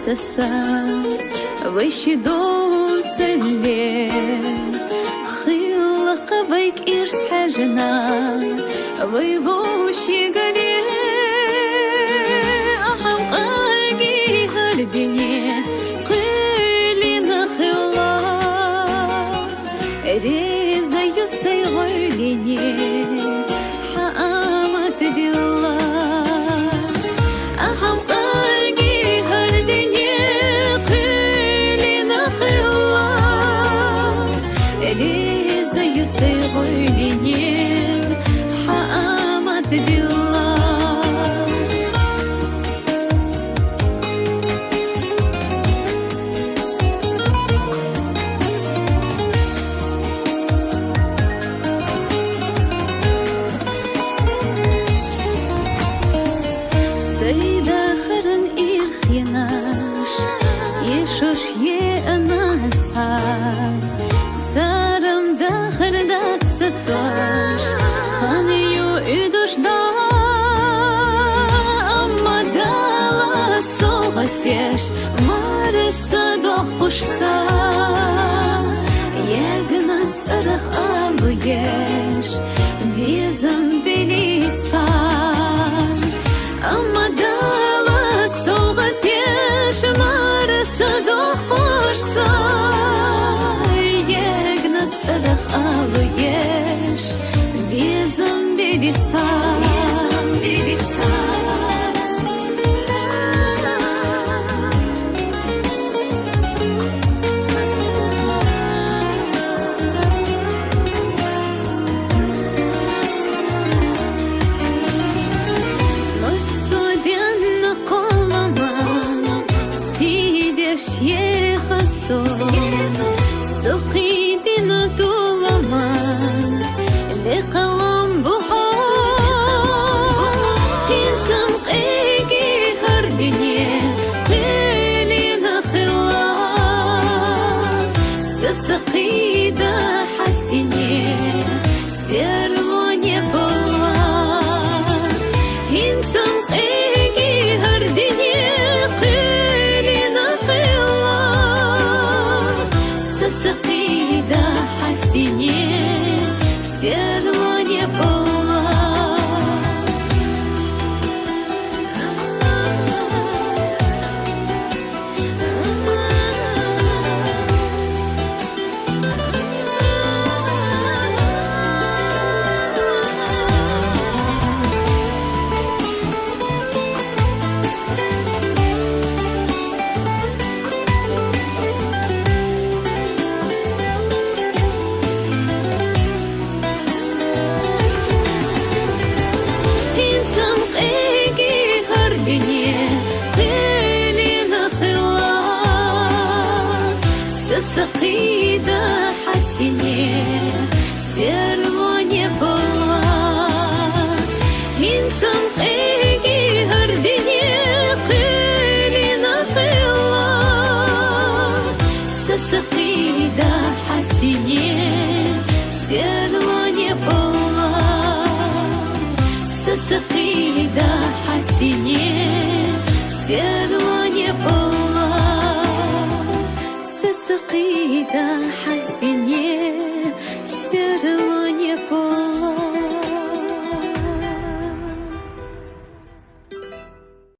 سسا ويشي دون سليم خلق بيك إرس حاجنا ويبوش يقلي أحم قاقي هالدنيا قيلي نخلا ريزا يسي غليني حامت دي الله أحم قاقي هالدنيا قيلي نخلا ريزا يسي غليني حامت دي الله سيدا خرن إرخيناش يشوش يأناسا تسارم داخل دات ستواش خاني يؤدوش دا أما دالا صوغتيش مارسا دوخ بوشسا يغنات أرخ آلويش بيزم بليسا أما دالا صوغت ياش مارسا دوخ بوشسا يغنات أرخ آلويش بيزم بليسا شيخ الصوم سقيدنا طولمان لقلم بحار إنسان قيقي هردنيا قيلنا خلال سسقيدا حسيني سيرموني بالله إنسان قيقي هردنيا قيلنا سقيدا حسيني سيرموني بالله سقيدا حسيني سيرموني بالله إنسان قيقي هردنيا قيلنا خلا سقيدا حسيني سيرموني بالله سقيدا حسيني سيرموني بالله سقيدا حسيني